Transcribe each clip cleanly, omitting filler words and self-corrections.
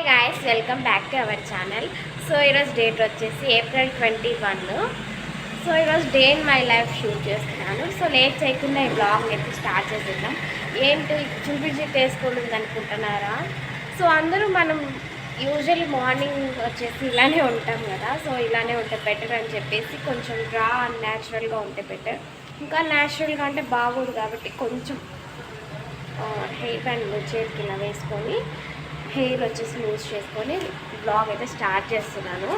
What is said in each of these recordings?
Hi guys, welcome back to our channel. So ఈరోజు date వచ్చేసి April 21. So ఈరోజు day in my life shoot చేస్తున్నాను. So late చేయకుండా ఈ బ్లాగ్ అయితే స్టార్ట్ చేసేద్దాం. ఏంటి చూపించి చేసుకోలేదు అనుకుంటున్నారా? సో అందరూ మనం యూజువల్లీ మార్నింగ్ వచ్చేసి ఇలానే ఉంటాం కదా. సో ఇలానే ఉంటే బెటర్ అని చెప్పేసి కొంచెం రా అండ్ న్యాచురల్గా ఉంటే బెటర్. ఇంకా న్యాచురల్గా అంటే బాగోదు కాబట్టి కొంచెం హెయిర్ బ్యాండ్ చేతికి ఇలా వేసుకొని హెయిర్ వచ్చేసి లూజ్ చేసుకొని బ్లాగ్ అయితే స్టార్ట్ చేస్తున్నాను.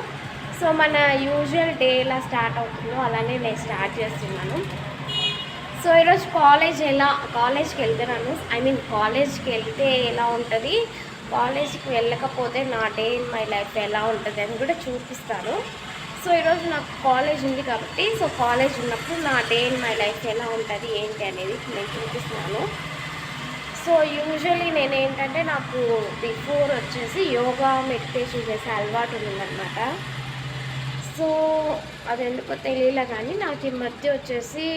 సో మన యూజువల్ డే ఎలా స్టార్ట్ అవుతుందో అలానే నేను స్టార్ట్ చేస్తున్నాను. సో ఈరోజు కాలేజ్కి వెళ్తున్నాను. కాలేజ్కి వెళ్తే ఎలా ఉంటుంది, కాలేజ్కి వెళ్ళకపోతే నా డే ఇన్ మై లైఫ్ ఎలా ఉంటుంది అని కూడా చూపిస్తాను. సో ఈరోజు నాకు కాలేజ్ ఉంది కాబట్టి సో కాలేజ్ ఉన్నప్పుడు నా డే ఇన్ మై లైఫ్ ఎలా ఉంటుంది ఏంటి అనేది నేను చూపిస్తున్నాను. సో యూజువల్లీ నేను ఏంటంటే నాకు బిఫోర్ వచ్చేసి యోగా మెడిటేషన్ చేసే అలవాటు ఉందన్నమాట. సో అది ఎందుకో తెలియలే కానీ నాకు ఈ మధ్య వచ్చేసి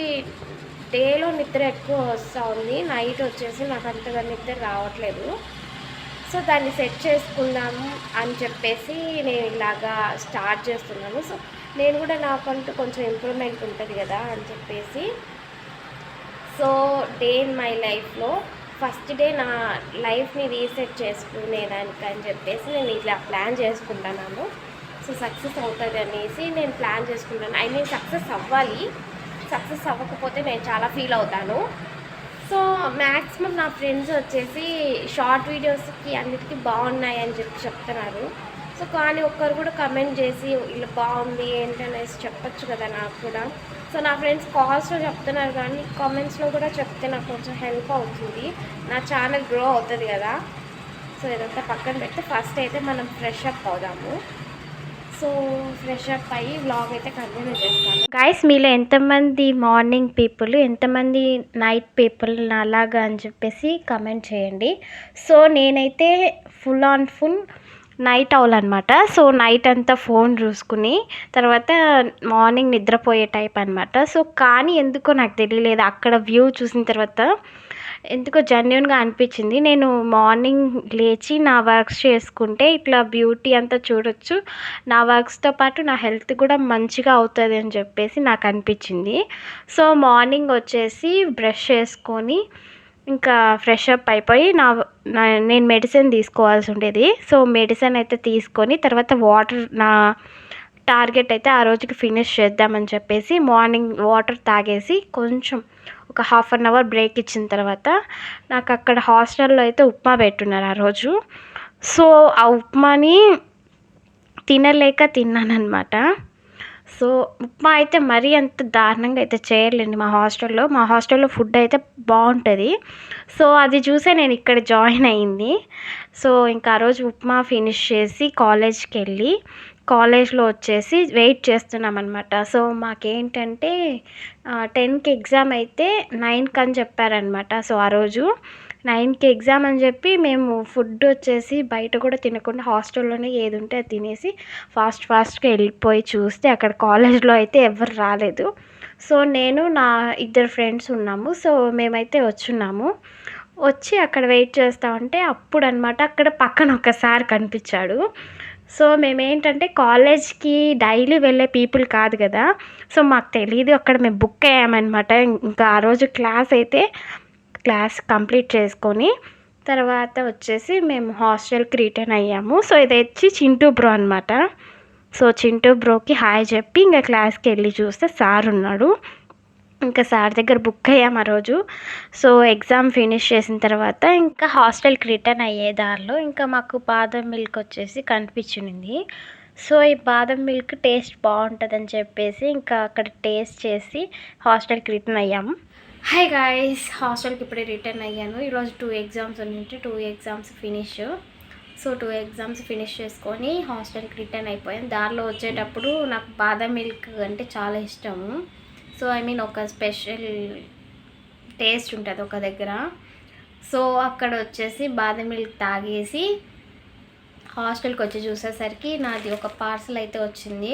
డేలో నిద్ర ఎక్కువ వస్తూ ఉంది, నైట్ వచ్చేసి నాకు అంతగా నిద్ర రావట్లేదు. సో దాన్ని సెట్ చేసుకుందాము అని చెప్పేసి నేను ఇలాగా స్టార్ట్ చేస్తున్నాను. సో నేను కూడా నాకంటూ కొంచెం ఇంప్రూవ్మెంట్ ఉంటుంది కదా అని చెప్పేసి సో డే ఇన్ మై లైఫ్లో ఫస్ట్ డే నా లైఫ్ని రీసెట్ చేసుకునేదానికి అని చెప్పేసి నేను ఇలా ప్లాన్ చేసుకుంటున్నాను. సో సక్సెస్ అవుతుంది అనేసి నేను ప్లాన్ చేసుకుంటాను. సక్సెస్ అవ్వాలి, సక్సెస్ అవ్వకపోతే నేను చాలా ఫీల్ అవుతాను. సో మ్యాక్సిమం నా ఫ్రెండ్స్ వచ్చేసి షార్ట్ వీడియోస్కి అన్నిటికీ బాగున్నాయి అని చెప్తున్నారు. సో కానీ ఒక్కరు కూడా కమెంట్ చేసి ఇలా బాగుంది ఏంటనేసి చెప్పచ్చు కదా నాకు కూడా. సో నా ఫ్రెండ్స్ కాల్స్లో చెప్తున్నారు కానీ కామెంట్స్లో కూడా చెప్తే నాకు కొంచెం హెల్ప్ అవుతుంది, నా ఛానల్ గ్రో అవుతుంది కదా. సో ఇదంతా పక్కన పెడితే ఫస్ట్ అయితే మనం ఫ్రెష్ అప్ అవుదాము. సో ఫ్రెష్ అప్ అయ్యి వ్లాగ్ అయితే కంటిన్యూ చేస్తాను. గైస్, మీలో ఎంతమంది మార్నింగ్ పీపుల్, ఎంతమంది నైట్ పీపుల్ అలాగా అని చెప్పేసి కమెంట్ చేయండి. సో నేనైతే ఫుల్ నైట్ అవ్వాలన్నమాట. సో నైట్ అంతా ఫోన్ చూసుకుని తర్వాత మార్నింగ్ నిద్రపోయే టైప్ అనమాట. సో కానీ ఎందుకో నాకు తెలియలేదు, అక్కడ వ్యూ చూసిన తర్వాత ఎందుకో జెన్యూన్గా అనిపించింది. నేను మార్నింగ్ లేచి నా వర్క్స్ చేసుకుంటే ఇట్లా బ్యూటీ అంతా చూడొచ్చు, నా వర్క్స్తో పాటు నా హెల్త్ కూడా మంచిగా అవుతుంది అని చెప్పేసి నాకు అనిపించింది. సో మార్నింగ్ వచ్చేసి బ్రష్ చేసుకొని ఇంకా ఫ్రెష్ అప్ అయిపోయి నేను మెడిసిన్ తీసుకోవాల్సి ఉండేది. సో మెడిసిన్ అయితే తీసుకొని తర్వాత నా టార్గెట్ అయితే ఆ రోజుకి ఫినిష్ చేద్దామని చెప్పేసి మార్నింగ్ వాటర్ తాగేసి కొంచెం ఒక హాఫ్ అన్ అవర్ బ్రేక్ ఇచ్చిన తర్వాత నాకు అక్కడ హాస్టల్లో అయితే ఉప్మా పెట్టున్నారు ఆ రోజు. సో ఆ ఉప్మాని తినలేక తిన్నానమాట. సో ఉప్మా అయితే మరీ అంత దారుణంగా అయితే చేయలేండి మా హాస్టల్లో ఫుడ్ అయితే బాగుంటుంది. సో అది చూసే నేను ఇక్కడ జాయిన్ అయ్యింది. సో ఇంకా ఆ రోజు ఉప్మా ఫినిష్ చేసి కాలేజ్కి వెళ్ళి కాలేజ్లో వచ్చేసి వెయిట్ చేస్తున్నామన్నమాట. సో మాకేంటంటే 10కి ఎగ్జామ్ అయితే 9కి అని చెప్పారనమాట. సో ఆ రోజు 9కి ఎగ్జామ్ అని చెప్పి మేము ఫుడ్ వచ్చేసి బయట కూడా తినకుండా హాస్టల్లోనే ఏది ఉంటే అది తినేసి ఫాస్ట్గా వెళ్ళిపోయి చూస్తే అక్కడ కాలేజ్లో అయితే ఎవరు రాలేదు. సో నేను నా 2 ఫ్రెండ్స్ ఉన్నాము. సో మేమైతే వచ్చి అక్కడ వెయిట్ చేస్తూ ఉంటే అప్పుడు అనమాట అక్కడ పక్కన ఒకసారి కనిపించాడు. సో మేమేంటంటే కాలేజ్కి డైలీ వెళ్ళే పీపుల్ కాదు కదా. సో మాకు తెలియదు, అక్కడ మేము బుక్ అయ్యామన్నమాట. ఇంకా ఆ రోజు క్లాస్ కంప్లీట్ చేసుకొని తర్వాత వచ్చేసి మేము హాస్టల్కి రిటర్న్ అయ్యాము. సో ఇది వచ్చి చింటూ బ్రో అనమాట. సో చింటూ బ్రోకి హాయ్ చెప్పి ఇంకా క్లాస్కి వెళ్ళి చూస్తే సార్ ఉన్నాడు. ఇంకా సార్ దగ్గర బుక్ అయ్యాము ఆ రోజు. సో ఎగ్జామ్ ఫినిష్ చేసిన తర్వాత ఇంకా హాస్టల్కి రిటర్న్ అయ్యే దారిలో ఇంకా మాకు బాదం మిల్క్ వచ్చేసి కనిపించింది. సో ఈ బాదం మిల్క్ టేస్ట్ బాగుంటుందని చెప్పేసి ఇంకా అక్కడ టేస్ట్ చేసి హాస్టల్కి రిటర్న్ అయ్యాము. హాయ్ గాయ్స్, హాస్టల్కి ఇప్పుడే రిటర్న్ అయ్యాను. ఈరోజు 2 ఎగ్జామ్స్ ఉంటే 2 exams finish. So 2 exams finish చేసుకొని హాస్టల్కి రిటర్న్ అయిపోయాను. దారిలో వచ్చేటప్పుడు నాకు బాదం మిల్క్ అంటే చాలా ఇష్టము. సో ఒక స్పెషల్ టేస్ట్ ఉంటుంది ఒక దగ్గర. సో అక్కడ వచ్చేసి బాదం మిల్క్ తాగేసి హాస్టల్కి వచ్చి చూసేసరికి నాది ఒక పార్సల్ అయితే వచ్చింది.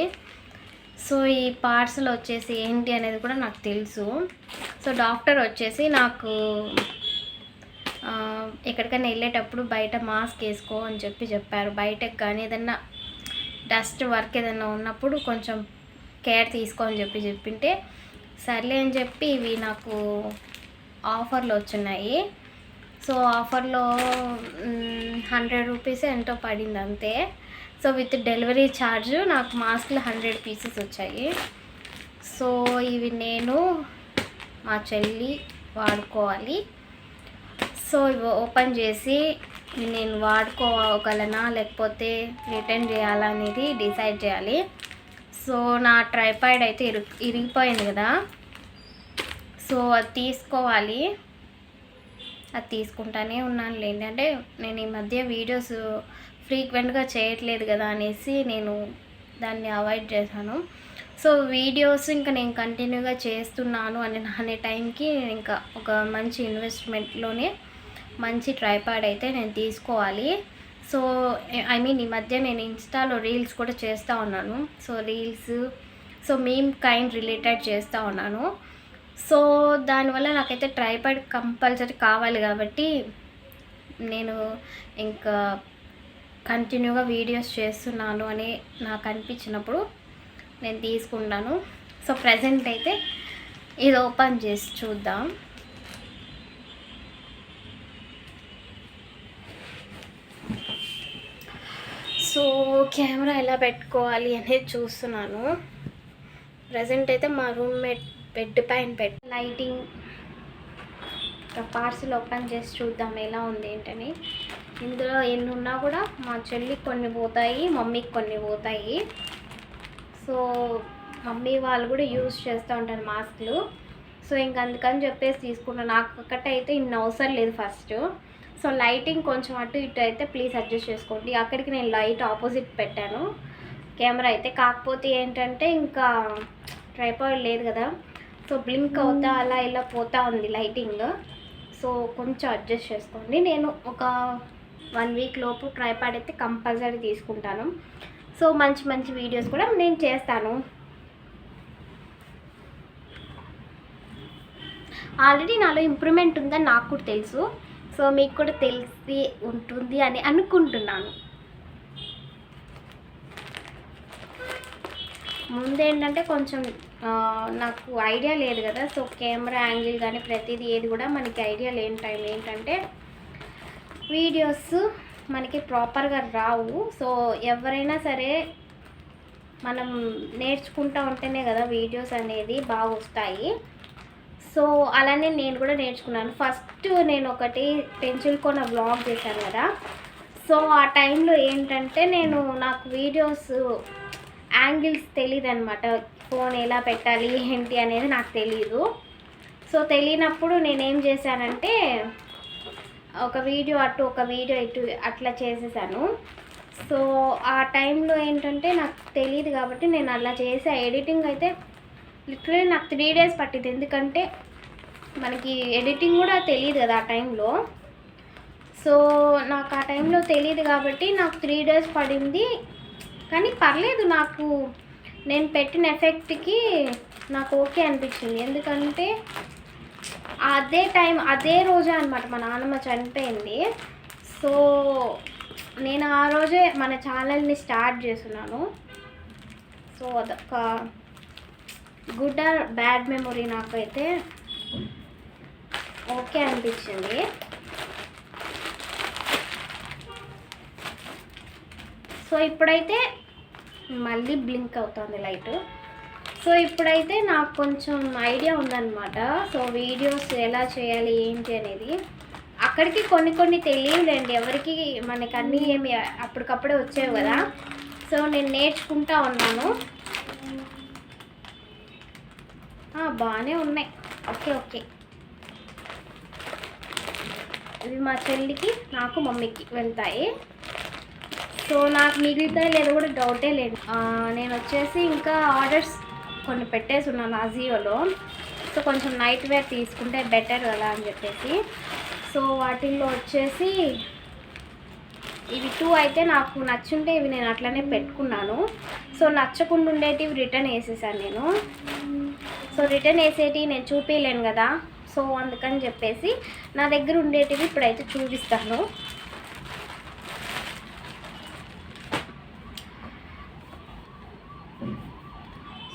సో ఈ పార్సల్ వచ్చేసి ఏంటి అనేది కూడా నాకు తెలుసు. సో డాక్టర్ వచ్చేసి నాకు ఎక్కడికైనా వెళ్ళేటప్పుడు బయట మాస్క్ వేసుకో అని చెప్పారు. బయటకు కానీ ఏదన్నా డస్ట్ వర్క్ ఏదైనా ఉన్నప్పుడు కొంచెం కేర్ తీసుకో అని చెప్పింటే సర్లే అని చెప్పి ఇవి నాకు ఆఫర్లో వచ్చినాయి. సో ఆఫర్లో 100 రూపీస్ ఎంతో పడింది అంతే. సో విత్ డెలివరీ ఛార్జ్ నాకు మాస్క్లు 100 పీసెస్ వచ్చాయి. సో ఇవి నేను మా చెల్లి వాడుకోవాలి. సో ఇవి ఓపెన్ చేసి నేను వాడుకోగలనా లేకపోతే రిటర్న్ చేయాలా అనేది డిసైడ్ చేయాలి. సో నా ట్రైపాడ్ అయితే ఇరిగిపోయింది కదా, సో అది తీసుకోవాలి. అది తీసుకుంటానే ఉన్నాను లేండి. అంటే నేను ఈ మధ్య వీడియోస్ ఫ్రీక్వెంట్గా చేయట్లేదు కదా అనేసి నేను దాన్ని అవాయిడ్ చేశాను. సో వీడియోస్ ఇంకా నేను కంటిన్యూగా చేస్తున్నాను అనే టైంకి ఇంకా ఒక మంచి ఇన్వెస్ట్మెంట్లోనే మంచి ట్రైపాడ్ అయితే నేను తీసుకోవాలి. సో ఐ మీన్ ఈ మధ్య నేను ఇన్స్టాలో రీల్స్ కూడా చేస్తూ ఉన్నాను. So reels meme kind related చేస్తూ ఉన్నాను. సో దానివల్ల నాకైతే ట్రైపాడ్ కంపల్సరీ కావాలి కాబట్టి నేను ఇంకా కంటిన్యూగా వీడియోస్ చేస్తున్నాను అని నాకు అనిపించినప్పుడు నేను తీసుకుంటాను. సో ప్రజెంట్ అయితే ఇది ఓపెన్ చేసి చూద్దాం. సో కెమెరా ఎలా పెట్టుకోవాలి అనేది చూస్తున్నాను. ప్రజెంట్ అయితే మా రూమ్మేట్ బెడ్ పైన లైటింగ్ పార్సిల్ ఓపెన్ చేసి చూద్దాం ఎలా ఉంది ఏంటని. ఇందులో ఎన్ని ఉన్నా కూడా మా చెల్లికి కొన్ని పోతాయి, మమ్మీకి కొన్ని పోతాయి. సో మమ్మీ వాళ్ళు కూడా యూజ్ చేస్తూ ఉంటారు మాస్క్లు. సో ఇంక అందుకని చెప్పేసి తీసుకుంటాను. నాకు ఒక్కటైతే ఇన్ని అవసరం లేదు ఫస్ట్. సో లైటింగ్ కొంచెం అటు ఇటు అయితే ప్లీజ్ అడ్జస్ట్ చేసుకోండి. అక్కడికి నేను లైట్ ఆపోజిట్ పెట్టాను కెమెరా అయితే. కాకపోతే ఏంటంటే ఇంకా ట్రైపాడ్ లేదు కదా, సో బ్లింక్ అవుతా అలా ఇలా పోతా ఉంది లైటింగ్. సో కొంచెం అడ్జస్ట్ చేసుకోండి. నేను ఒక 1 వీక్ లోపు ట్రైపాడ్ అయితే కంపల్సరీ తీసుకుంటాను. సో మంచి మంచి వీడియోస్ కూడా నేను చేస్తాను. ఆల్రెడీ నాలో ఇంప్రూవ్మెంట్ ఉందని నాకు కూడా తెలుసు. సో మీకు కూడా తెలిసి ఉంటుంది అని అనుకుంటున్నాను. ముందేంటంటే కొంచెం నాకు ఐడియా లేదు కదా. సో కెమెరా యాంగిల్ కానీ ప్రతిదీ ఏది కూడా మనకి ఐడియా లేని టైం ఏంటంటే వీడియోస్ మనకి ప్రాపర్గా రావు. సో ఎవరైనా సరే మనం నేర్చుకుంటూ ఉంటేనే కదా వీడియోస్ అనేది బాగా వస్తాయి. సో అలానే నేను కూడా నేర్చుకున్నాను. ఫస్ట్ నేను ఒకటి పెన్సిల్ కొన వ్లాగ్ చేశాను కదా. సో ఆ టైంలో ఏంటంటే నాకు వీడియోస్ యాంగిల్స్ తెలియదు అనమాట. ఫోన్ ఎలా పెట్టాలి ఏంటి అనేది నాకు తెలీదు. సో తెలియనప్పుడు నేనేం చేశానంటే ఒక వీడియో అటు ఒక వీడియో ఇటు అట్లా చేసేసాను. సో ఆ టైంలో ఏంటంటే నాకు తెలియదు కాబట్టి నేను అలా చేసే ఎడిటింగ్ అయితే లిటరలీ నాకు 3 days పట్టింది. ఎందుకంటే మనకి ఎడిటింగ్ కూడా తెలియదు కదా ఆ టైంలో. సో నాకు ఆ టైంలో తెలియదు కాబట్టి నాకు 3 days పడింది. కానీ పర్లేదు, నాకు నేను పెట్టిన ఎఫెక్ట్కి నాకు ఓకే అనిపించింది. ఎందుకంటే అదే రోజే అనమాట మా నాన్నమ్మ చనిపోయింది. సో నేను ఆ రోజే మన ఛానల్ని స్టార్ట్ చేస్తున్నాను. సో అదొక గుడ్ ఆర్ బ్యాడ్ మెమొరీ నాకైతే ఓకే అనిపించింది. సో ఇప్పుడైతే మళ్ళీ బ్లింక్ అవుతుంది లైట్. సో ఇప్పుడైతే నాకు కొంచెం ఐడియా ఉందన్నమాట. సో వీడియోస్ ఎలా చేయాలి ఏంటి అనేది. అక్కడికి కొన్ని తెలియలేండి ఎవరికి, మనకి అన్నీ ఏమి అప్పటికప్పుడే వచ్చేవి కదా. సో నేను నేర్చుకుంటా ఉన్నాను. బాగానే ఉన్నాయి. ఓకే ఇవి మా చెల్లికి నాకు మమ్మీకి వెళ్తాయి. సో నాకు మిగులుతాయి లేదో కూడా డౌటే లేదు. నేను వచ్చేసి ఇంకా ఆర్డర్స్ కొన్ని పెట్టేసి ఉన్నాను అజియోలో. సో కొంచెం నైట్ వేర్ తీసుకుంటే బెటర్ కదా అని చెప్పేసి. సో వాటిల్లో వచ్చేసి ఇవి 2 అయితే నాకు నచ్చుంటే ఇవి నేను అట్లనే పెట్టుకున్నాను. సో నచ్చకుండా ఉండేటివి రిటర్న్ వేసేసాను నేను. సో రిటర్న్ వేసేటివి నేను చూపించలేను కదా. సో అందుకని చెప్పేసి నా దగ్గర ఉండేటివి ఇప్పుడైతే చూపిస్తాను.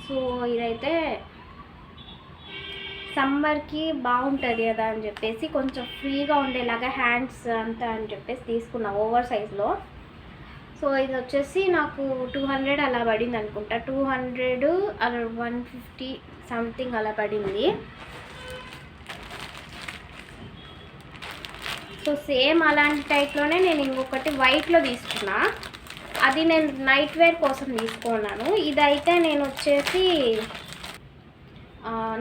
సో ఇదైతే సమ్మర్కి బాగుంటుంది కదా అని చెప్పేసి కొంచెం ఫ్రీగా ఉండేలాగా హ్యాండ్స్ అంతా అని చెప్పేసి తీసుకున్నా ఓవర్ సైజ్లో. సో ఇది వచ్చేసి నాకు 200 అలా పడింది అనుకుంటా, 200 అలా 150 సంథింగ్ అలా పడింది. సో సేమ్ అలాంటి టైప్లోనే నేను ఇంకొకటి వైట్లో తీసుకున్నా, అది నేను నైట్ వేర్ కోసం తీసుకున్నాను. ఇదైతే నేను వచ్చేసి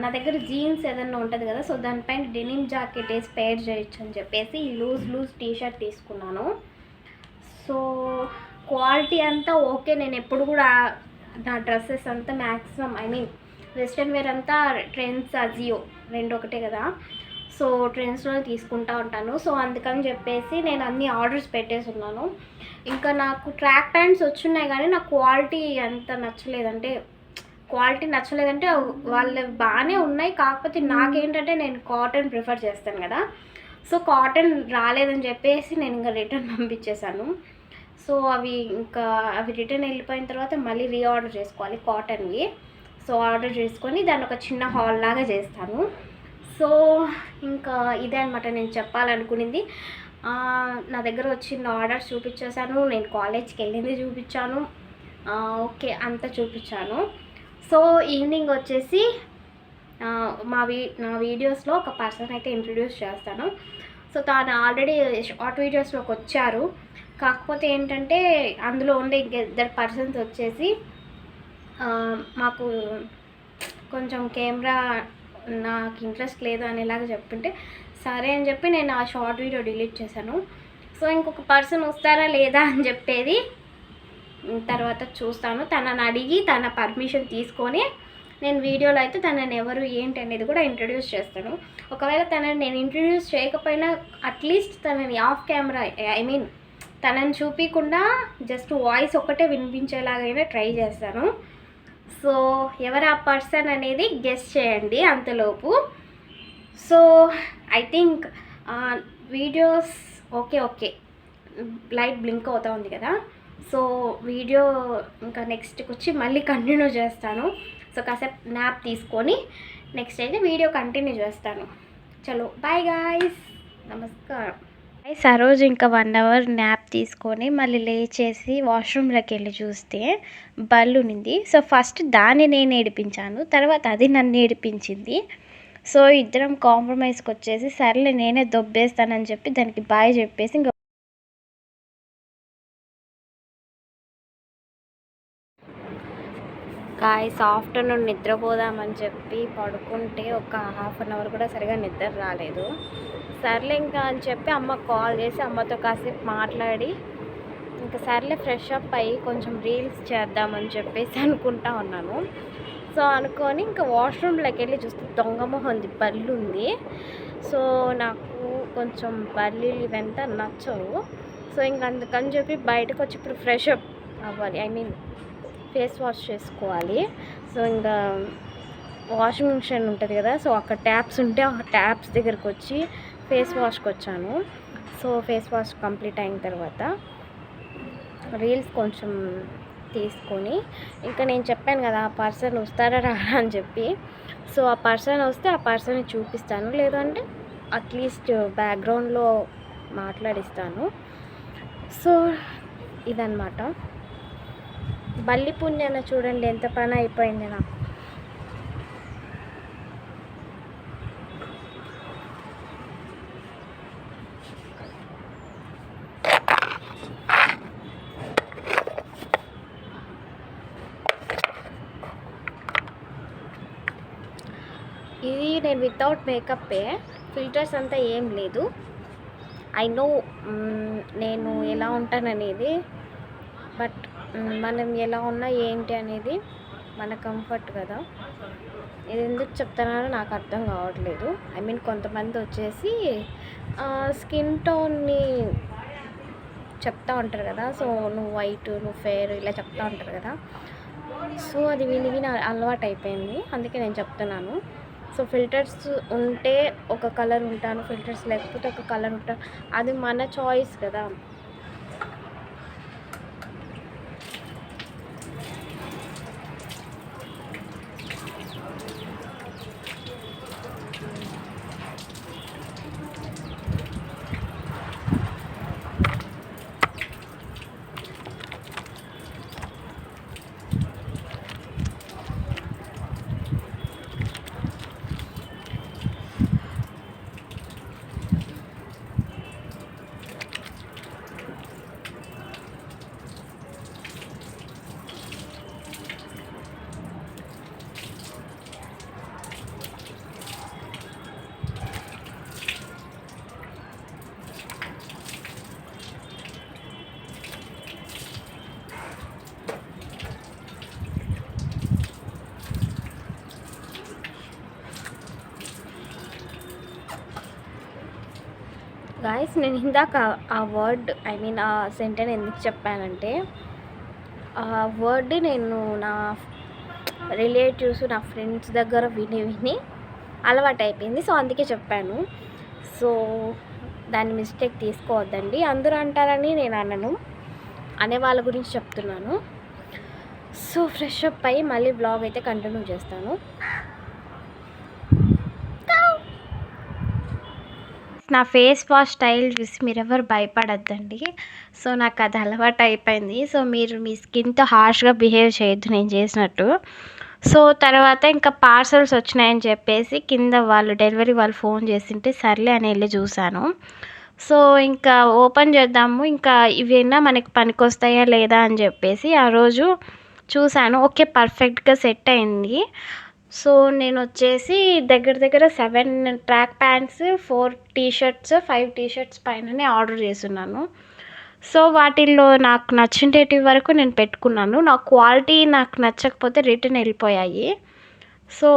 నా దగ్గర జీన్స్ ఏదన్నా ఉంటుంది కదా, సో దానిపైన డెనిమ్ జాకెట్ వేసి పేర్ చేయొచ్చు అని చెప్పేసి లూజ్ టీషర్ట్ తీసుకున్నాను. సో క్వాలిటీ అంతా ఓకే. నేను ఎప్పుడు కూడా నా డ్రెస్సెస్ అంతా మ్యాక్సిమం వెస్ట్రన్ వేర్ అంతా ట్రెండ్స్, అజియో రెండు ఒకటే కదా, సో ట్రెండ్స్లో తీసుకుంటూ ఉంటాను. సో అందుకని చెప్పేసి నేను అన్ని ఆర్డర్స్ పెట్టేసి ఉన్నాను. ఇంకా నాకు ట్రాక్ ప్యాంట్స్ వచ్చున్నాయి కానీ నాకు క్వాలిటీ అంత నచ్చలేదంటే వాళ్ళు బాగానే ఉన్నాయి, కాకపోతే నాకేంటంటే నేను కాటన్ ప్రిఫర్ చేస్తాను కదా, సో కాటన్ రాలేదని చెప్పేసి నేను ఇంకా రిటర్న్ పంపించేశాను. సో అవి రిటర్న్ వెళ్ళిపోయిన తర్వాత మళ్ళీ రీఆర్డర్ చేసుకోవాలి కాటన్వి. సో ఆర్డర్ చేసుకొని దాన్ని ఒక చిన్న హాల్ లాగా చేస్తాను. సో ఇంకా ఇదే అనమాట నేను చెప్పాలనుకునింది. నా దగ్గర వచ్చిన ఆర్డర్స్ చూపించేశాను, నేను కాలేజ్కి వెళ్ళింది చూపించాను, ఓకే అంతా చూపించాను. సో ఈవినింగ్ వచ్చేసి నా వీడియోస్లో ఒక పర్సన్ అయితే ఇంట్రడ్యూస్ చేస్తాను. సో తాను ఆల్రెడీ షార్ట్ వీడియోస్లోకి వచ్చారు, కాకపోతే ఏంటంటే అందులో ఉండే ఇద్దరు పర్సన్స్ వచ్చేసి మాకు కొంచెం కెమెరా నాకు ఇంట్రెస్ట్ లేదు అనేలాగా చెప్తుంటే సరే అని చెప్పి నేను ఆ షార్ట్ వీడియో డిలీట్ చేశాను. సో ఇంకొక పర్సన్ వస్తారా లేదా అని చెప్పేది తర్వాత చూస్తాను. తనని అడిగి తన పర్మిషన్ తీసుకొని నేను వీడియోలో అయితే తనని ఎవరు ఏంటి అనేది కూడా ఇంట్రడ్యూస్ చేస్తాను. ఒకవేళ తనని నేను ఇంట్రడ్యూస్ చేయకపోయినా అట్లీస్ట్ తనని ఆఫ్ కెమెరా తనని చూపించకుండా జస్ట్ వాయిస్ ఒక్కటే వినిపించేలాగైనా ట్రై చేస్తాను. సో ఎవరు ఆ పర్సన్ అనేది గెస్ చేయండి అంతలోపు. So I think videos okay light blink అవుతూ ఉంది కదా, సో వీడియో ఇంకా నెక్స్ట్కి వచ్చి మళ్ళీ కంటిన్యూ చేస్తాను. సో కాసేపు న్యాప్ తీసుకొని నెక్స్ట్ అయితే వీడియో కంటిన్యూ చేస్తాను. చలో బాయ్ గాయ్స్, నమస్కారం. ఆ రోజు ఇంకా 1 అవర్ న్యాప్ తీసుకొని మళ్ళీ లేచేసి వాష్రూమ్లోకి వెళ్ళి చూస్తే బల్లు ఉన్నింది. సో ఫస్ట్ దాన్ని నేను ఏడిపించాను, తర్వాత అది నన్ను ఏడిపించింది. సో ఇద్దరం కాంప్రమైజ్కి వచ్చేసి సర్లే నేనే దొబ్బేస్తానని చెప్పి దానికి బాయ్ చెప్పేసి ఇంకా గాయ్స్ ఆఫ్టర్నూన్ నిద్రపోదామని చెప్పి పడుకుంటే ఒక హాఫ్ అన్ అవర్ కూడా సరిగా నిద్ర రాలేదు. సర్లే ఇంకా అని చెప్పి అమ్మకు కాల్ చేసి అమ్మతో కాసేపు మాట్లాడి ఇంకా సర్లే ఫ్రెష్ అప్ అయ్యి కొంచెం రీల్స్ చేద్దామని చెప్పేసి అనుకుంటా ఉన్నాను. సో అనుకొని ఇంకా వాష్రూమ్లోకి వెళ్ళి చూస్తే దొంగమొహంది బల్లు ఉంది. సో నాకు కొంచెం బల్లీలు ఇవంతా నచ్చవు. సో ఇంక అందుకని చెప్పి బయటకు వచ్చి ఇప్పుడు ఫ్రెష్ అప్ అవ్వాలి, ఫేస్ వాష్ చేసుకోవాలి. సో ఇంకా వాషింగ్ మిషన్ ఉంటుంది కదా, సో అక్కడ ట్యాప్స్ ఉంటే ఆ ట్యాప్స్ దగ్గరకు వచ్చి ఫేస్ వాష్కి వచ్చాను. సో ఫేస్ వాష్ కంప్లీట్ అయిన తర్వాత రీల్స్ కొంచెం తీసుకొని ఇంకా నేను చెప్పాను కదా ఆ పర్సన్ వస్తారా రారా అని చెప్పి, సో ఆ పర్సన్ వస్తే ఆ పర్సన్ని చూపిస్తాను, లేదంటే అట్లీస్ట్ బ్యాక్గ్రౌండ్లో మాట్లాడిస్తాను. సో ఇదన్నమాట బల్లి పుణ్యాన చూడండి ఎంత పని అయిపోయింది నాకు. ఇది నేను వితౌట్ మేకప్పే, ఫిల్టర్స్ అంతా ఏం లేదు. ఐ నో నేను ఎలా ఉంటాననేది, బట్ మనం ఎలా ఉన్నా ఏంటి అనేది మన కంఫర్ట్ కదా. ఇది ఎందుకు చెప్తున్నానో నాకు అర్థం కావట్లేదు. కొంతమంది వచ్చేసి స్కిన్ టోన్ని చెప్తా ఉంటారు కదా, సో నువ్వు వైట్ నువ్వు ఫెయిర్ ఇలా చెప్తా ఉంటారు కదా. సో అది విని అలవాటు అయిపోయింది, అందుకే నేను చెప్తున్నాను. సో ఫిల్టర్స్ ఉంటే ఒక కలర్ ఉంటాను, ఫిల్టర్స్ లేకపోతే ఒక కలర్ ఉంటాను, అది మన చాయిస్ కదా. గాయస్, నేను ఇందాక ఆ వర్డ్ ఆ సెంటెన్స్ ఎందుకు చెప్పానంటే, ఆ వర్డ్ నేను నా రిలేటివ్స్, నా ఫ్రెండ్స్ దగ్గర విని అలవాటు అయిపోయింది. సో అందుకే చెప్పాను. సో దాన్ని మిస్టేక్ తీసుకోవద్దండి. అందరూ అంటారని నేను అనను, అనే వాళ్ళ గురించి చెప్తున్నాను. సో ఫ్రెష్ అప్ అయ్యి మళ్ళీ బ్లాగ్ అయితే కంటిన్యూ చేస్తాను. నా ఫేస్ వాష్ స్టైల్ చూసి మీరు ఎవరు భయపడద్దండి. సో నాకు అది అలవాటు అయిపోయింది. సో మీరు మీ స్కిన్తో హార్ష్గా బిహేవ్ చేయొద్దు నేను చేసినట్టు. సో తర్వాత ఇంకా పార్సల్స్ వచ్చినాయని చెప్పేసి కింద వాళ్ళు డెలివరీ వాళ్ళు ఫోన్ చేసింటే సర్లే అని వెళ్ళి చూశాను. సో ఇంకా ఓపెన్ చేద్దాము, ఇంకా ఇవైనా మనకి పనికొస్తాయా లేదా అని చెప్పేసి ఆ రోజు చూశాను. ఓకే, పర్ఫెక్ట్గా సెట్ అయింది. సో నేను వచ్చేసి దగ్గర 7 ట్రాక్ ప్యాంట్స్, 4 టీషర్ట్స్, 5 టీషర్ట్స్ పైననే ఆర్డర్ చేస్తున్నాను. సో వాటిల్లో నాకు నచ్చిండేటి వరకు నేను పెట్టుకున్నాను. నా క్వాలిటీ నాకు నచ్చకపోతే రిటర్న్ వెళ్ళిపోయాయి. సో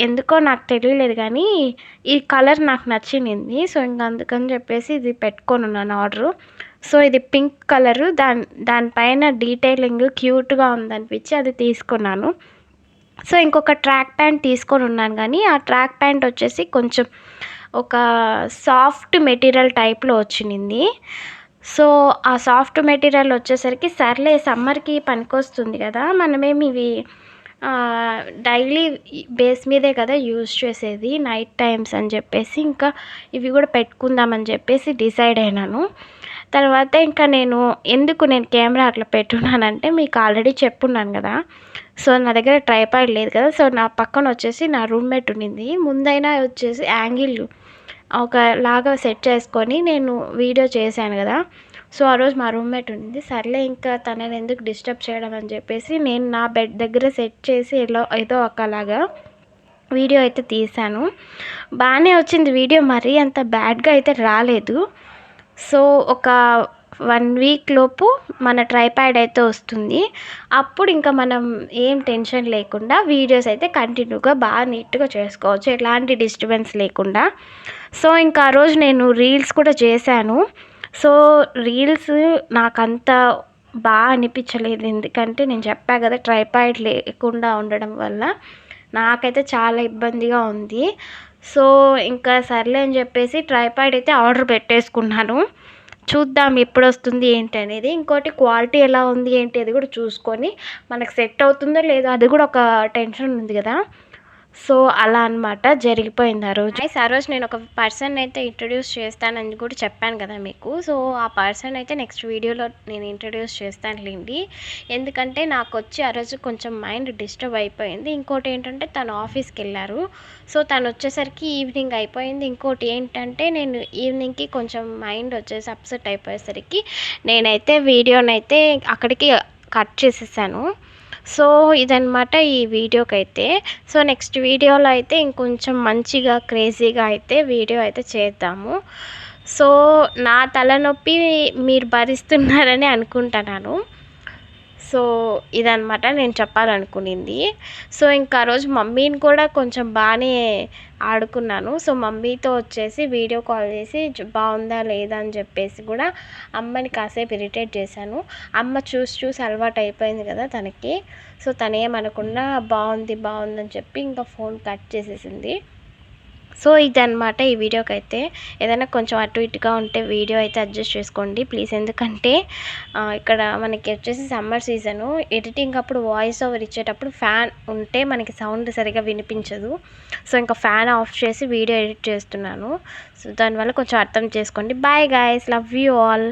ఎందుకో నాకు తెలియలేదు కానీ ఈ కలర్ నాకు నచ్చింది. సో ఇంకా అందుకని చెప్పేసి ఇది పెట్టుకొని ఉన్నాను ఆర్డరు. సో ఇది పింక్ కలరు, దానిపైన డీటెయిలింగ్ క్యూట్గా ఉందనిపించి అది తీసుకున్నాను. సో ఇంకొక ట్రాక్ ప్యాంట్ తీసుకొని ఉన్నాను కానీ ఆ ట్రాక్ ప్యాంట్ వచ్చేసి కొంచెం ఒక సాఫ్ట్ మెటీరియల్ టైప్లో వచ్చింది. సో ఆ సాఫ్ట్ మెటీరియల్ వచ్చేసరికి సర్లే సమ్మర్కి పనికొస్తుంది కదా, మనమేమి ఇవి డైలీ బేస్ మీదే కదా యూజ్ చేసేది నైట్ టైమ్స్ అని చెప్పేసి ఇంకా ఇవి కూడా పెట్టుకుందామని చెప్పేసి డిసైడ్ అయినాను. తర్వాత ఇంకా నేను కెమెరా అట్లా పెట్టున్నానంటే మీకు ఆల్రెడీ చెప్పున్నాను కదా. సో నా దగ్గర ట్రైపాడ్ లేదు కదా. సో నా పక్కన వచ్చేసి నా రూమ్మేట్ ఉండింది. ముందైనా వచ్చేసి యాంగిల్ ఒకలాగా సెట్ చేసుకొని నేను వీడియో చేశాను కదా. సో ఆ రోజు మా రూమ్మేట్ ఉంది, సర్లే ఇంకా తనని ఎందుకు డిస్టర్బ్ చేయడం అని చెప్పేసి నేను నా బెడ్ దగ్గర సెట్ చేసి ఏదో ఒకలాగా వీడియో అయితే తీశాను. బాగానే వచ్చింది వీడియో, మరీ అంత బ్యాడ్గా అయితే రాలేదు. సో ఒక 1 వీక్ లోపు మన ట్రైపాడ్ అయితే వస్తుంది. అప్పుడు ఇంకా మనం ఏం టెన్షన్ లేకుండా వీడియోస్ అయితే కంటిన్యూగా బాగా నీట్గా చేసుకోవచ్చు, ఎలాంటి డిస్టర్బెన్స్ లేకుండా. సో ఇంకా ఆ రోజు నేను రీల్స్ కూడా చేశాను. సో రీల్స్ నాకంత బాగా అనిపించలేదు, ఎందుకంటే నేను చెప్పా కదా ట్రైపాడ్ లేకుండా ఉండడం వల్ల నాకైతే చాలా ఇబ్బందిగా ఉంది. సో ఇంకా సర్లే అని చెప్పేసి ట్రైపాడ్ అయితే ఆర్డర్ పెట్టేసుకున్నాను. చూద్దాం ఎప్పుడు వస్తుంది ఏంటి అనేది. ఇంకోటి క్వాలిటీ ఎలా ఉంది ఏంటి అది కూడా చూసుకొని మనకు సెట్ అవుతుందో లేదో అది కూడా ఒక టెన్షన్ ఉంది కదా. సో అలా అనమాట జరిగిపోయింది ఆ రోజు. ఆ రోజు నేను ఒక పర్సన్ అయితే ఇంట్రడ్యూస్ చేస్తానని కూడా చెప్పాను కదా మీకు. సో ఆ పర్సన్ అయితే నెక్స్ట్ వీడియోలో నేను ఇంట్రడ్యూస్ చేస్తానులేండి. ఎందుకంటే నాకు వచ్చి ఆ రోజు కొంచెం మైండ్ డిస్టర్బ్ అయిపోయింది. ఇంకోటి ఏంటంటే తను ఆఫీస్కి వెళ్ళారు. సో తను వచ్చేసరికి ఈవినింగ్ అయిపోయింది. ఇంకోటి ఏంటంటే నేను ఈవినింగ్కి కొంచెం మైండ్ వచ్చేసి అప్సెట్ అయిపోయేసరికి నేనైతే వీడియోనైతే అక్కడికి కట్ చేసేసాను. సో ఇదనమాట ఈ వీడియోకి అయితే. సో నెక్స్ట్ వీడియోలో అయితే ఇంకొంచెం మంచిగా క్రేజీగా అయితే వీడియో అయితే చేద్దాము. సో నా తలనొప్పి మీరు భరిస్తున్నారని అనుకుంటున్నాను. సో ఇదనమాట నేను చెప్పాలనుకునింది. సో ఇంకా ఆ రోజు మమ్మీని కూడా కొంచెం బాగానే ఆడుకున్నాను. సో మమ్మీతో వచ్చేసి వీడియో కాల్ చేసి బాగుందా లేదా అని చెప్పేసి కూడా అమ్మని కాసేపు ఇరిటేట్ చేశాను. అమ్మ చూసి అలవాటు అయిపోయింది కదా తనకి. సో తనేమనకుండా బాగుంది బాగుందని చెప్పి ఇంకా ఫోన్ కట్ చేసేసింది. సో ఇదనమాట ఈ వీడియోకైతే. ఏదైనా కొంచెం అటు ఇటుగా ఉంటే వీడియో అయితే అడ్జస్ట్ చేసుకోండి ప్లీజ్. ఎందుకంటే ఇక్కడ మనకి వచ్చేసి సమ్మర్ సీజను, ఎడిటింగ్ అప్పుడు వాయిస్ ఓవర్ ఇచ్చేటప్పుడు ఫ్యాన్ ఉంటే మనకి సౌండ్ సరిగా వినిపించదు. సో ఇంకా ఫ్యాన్ ఆఫ్ చేసి వీడియో ఎడిట్ చేస్తున్నాను. సో దానివల్ల కొంచెం అర్థం చేసుకోండి. Bye guys, love you all.